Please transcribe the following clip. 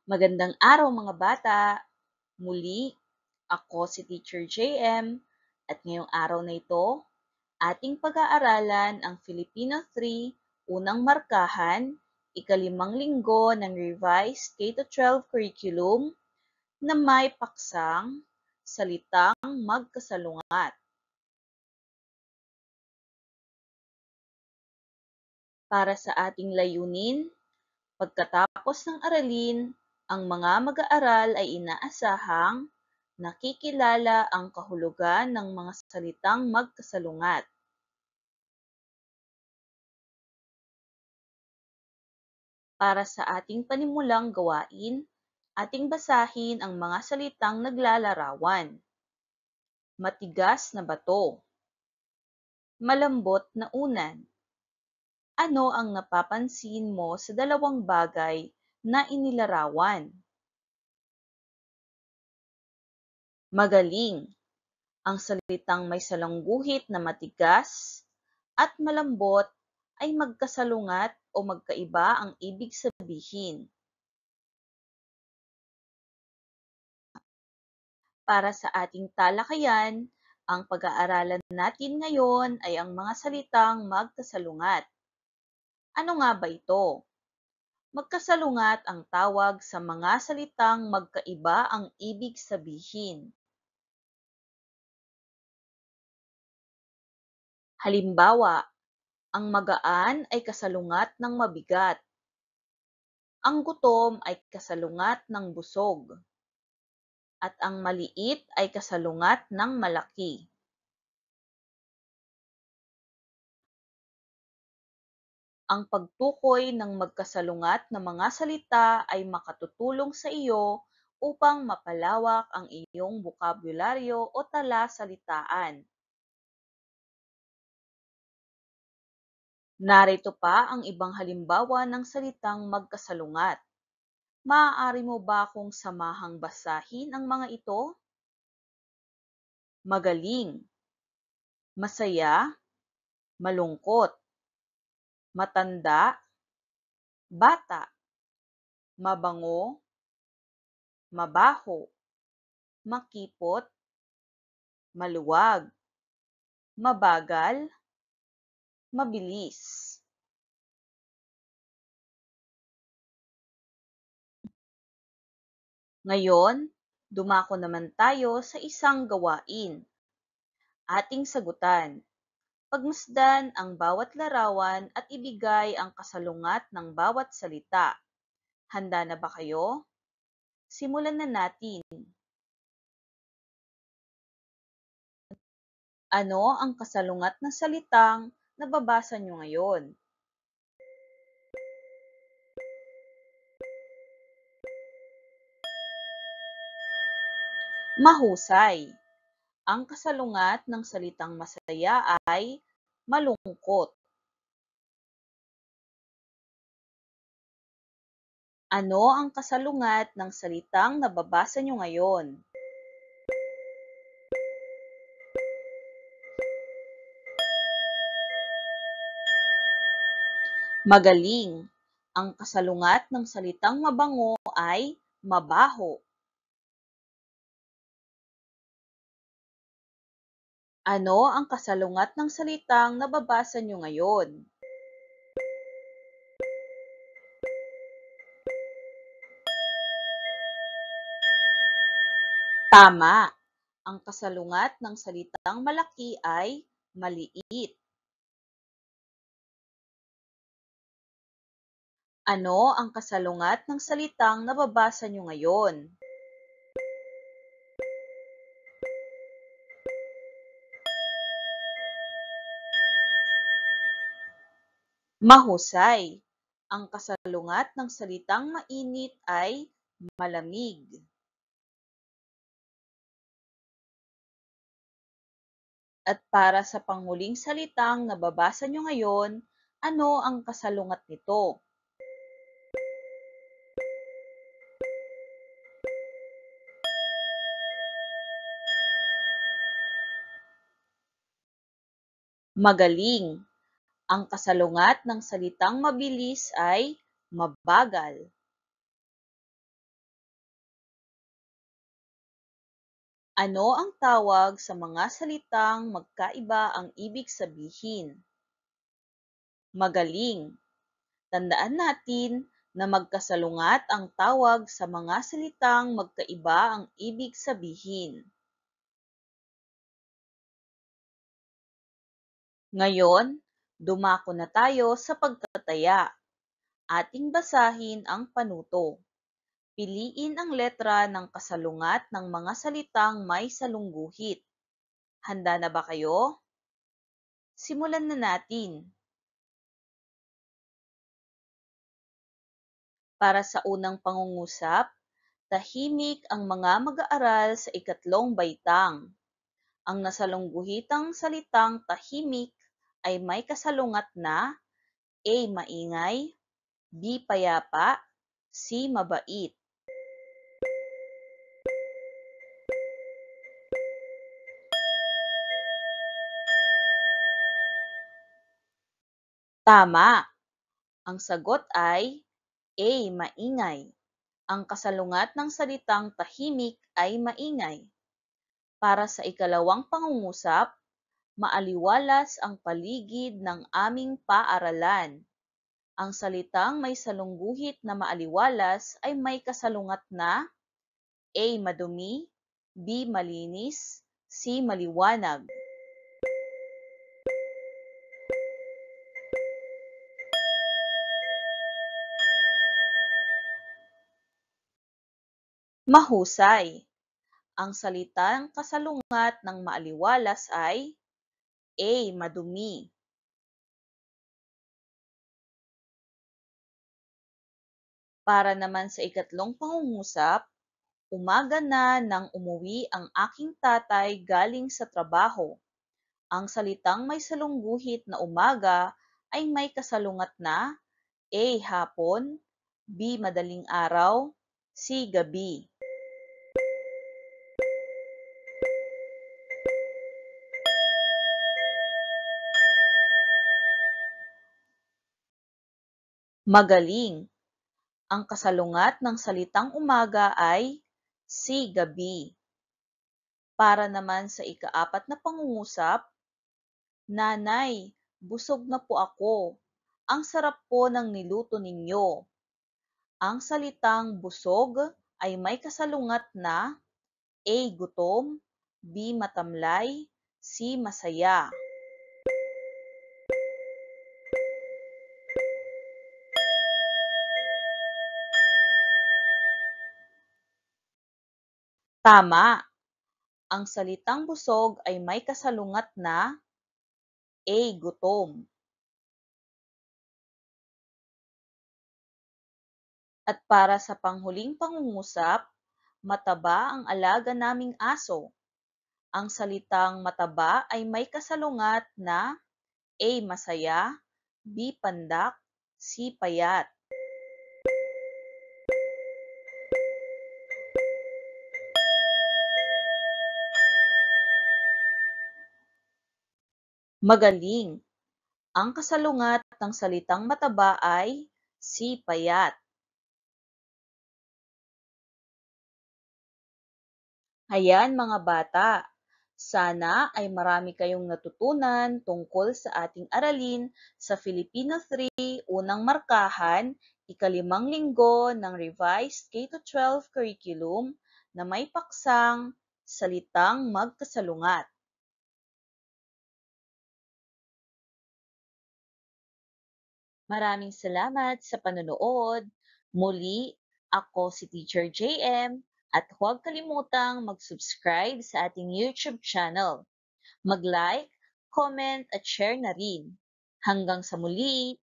Magandang araw mga bata! Muli, ako si Teacher JM at ngayong araw na ito, ating pag-aaralan ang Filipino 3, unang markahan, ikalimang linggo ng Revised K-12 Curriculum na may paksang Salitang Magkasalungat. Para sa ating layunin, pagkatapos ng aralin, ang mga mag-aaral ay inaasahang nakikilala ang kahulugan ng mga salitang magkasalungat. Para sa ating panimulang gawain, ating basahin ang mga salitang naglalarawan. Matigas na bato. Malambot na unan. Ano ang napapansin mo sa dalawang bagay na inilarawan? Magaling. Ang salitang may salangguhit na matigas at malambot ay magkasalungat o magkaiba ang ibig sabihin. Para sa ating talakayan, ang pag-aaralan natin ngayon ay ang mga salitang magkasalungat. Ano nga ba ito? Magkasalungat ang tawag sa mga salitang magkaiba ang ibig sabihin. Halimbawa, ang magaan ay kasalungat ng mabigat. Ang gutom ay kasalungat ng busog. At ang maliit ay kasalungat ng malaki. Ang pagtukoy ng magkasalungat na mga salita ay makatutulong sa iyo upang mapalawak ang iyong bokabularyo o talasalitaan. Narito pa ang ibang halimbawa ng salitang magkasalungat. Maaari mo ba akong samahang basahin ang mga ito? Magaling, masaya, malungkot, matanda, bata, mabango, mabaho, makipot, maluwag, mabagal, mabilis. Ngayon, dumako naman tayo sa isang gawain. Ating sagutan. Pagmasdan ang bawat larawan at ibigay ang kasalungat ng bawat salita. Handa na ba kayo? Simulan na natin. Ano ang kasalungat ng salitang nababasa nyo ngayon? Mahusay. Ang kasalungat ng salitang masaya ay malungkot. Ano ang kasalungat ng salitang nababasa nyo ngayon? Magaling. Ang kasalungat ng salitang mabango ay mabaho. Ano ang kasalungat ng salitang nababasa nyo ngayon? Tama. Ang kasalungat ng salitang malaki ay maliit. Ano ang kasalungat ng salitang nababasa nyo ngayon? Mahusay. Ang kasalungat ng salitang mainit ay malamig. At para sa panghuling salitang nababasa nyo ngayon, ano ang kasalungat nito? Magaling. Ang kasalungat ng salitang mabilis ay mabagal. Ano ang tawag sa mga salitang magkaiba ang ibig sabihin? Magaling! Tandaan natin na magkasalungat ang tawag sa mga salitang magkaiba ang ibig sabihin. Ngayon, dumako na tayo sa pagtataya. Ating basahin ang panuto. Piliin ang letra ng kasalungat ng mga salitang may salungguhit. Handa na ba kayo? Simulan na natin. Para sa unang pangungusap, tahimik ang mga mag-aaral sa ikatlong baitang. Ang nasalungguhitang salitang tahimik ay may kasalungat na A. Maingay, B. Payapa, C. Mabait. Tama! Ang sagot ay A. Maingay. Ang kasalungat ng salitang tahimik ay maingay. Para sa ikalawang pangungusap, maaliwalas ang paligid ng aming paaralan. Ang salitang may salungguhit na maaliwalas ay may kasalungat na A. Madumi, B. Malinis, C. Maliwanag. Mahusay! Ang salitang kasalungat ng maaliwalas ay A. Madumi. Para naman sa ikatlong pangungusap, umaga na nang umuwi ang aking tatay galing sa trabaho. Ang salitang may salungguhit na umaga ay may kasalungat na A. Hapon, B. Madaling araw, C. Gabi. Magaling! Ang kasalungat ng salitang umaga ay C. Gabi. Para naman sa ikaapat na pangungusap, Nanay, busog na po ako. Ang sarap po ng niluto ninyo. Ang salitang busog ay may kasalungat na A. Gutom, B. Matamlay, C. Masaya. Tama! Ang salitang busog ay may kasalungat na A. Gutom. At para sa panghuling pangungusap, mataba ang alaga naming aso. Ang salitang mataba ay may kasalungat na A. Masaya, B. Pandak, C. Payat. Magaling! Ang kasalungat ng salitang mataba ay C. Payat. Ayan mga bata, sana ay marami kayong natutunan tungkol sa ating aralin sa Filipino 3 Unang Markahan, ikalimang linggo ng Revised K-12 Curriculum na may paksang Salitang Magkasalungat. Maraming salamat sa panonood. Muli, ako si Teacher JM at huwag kalimutang mag-subscribe sa ating YouTube channel. Mag-like, comment at share na rin. Hanggang sa muli!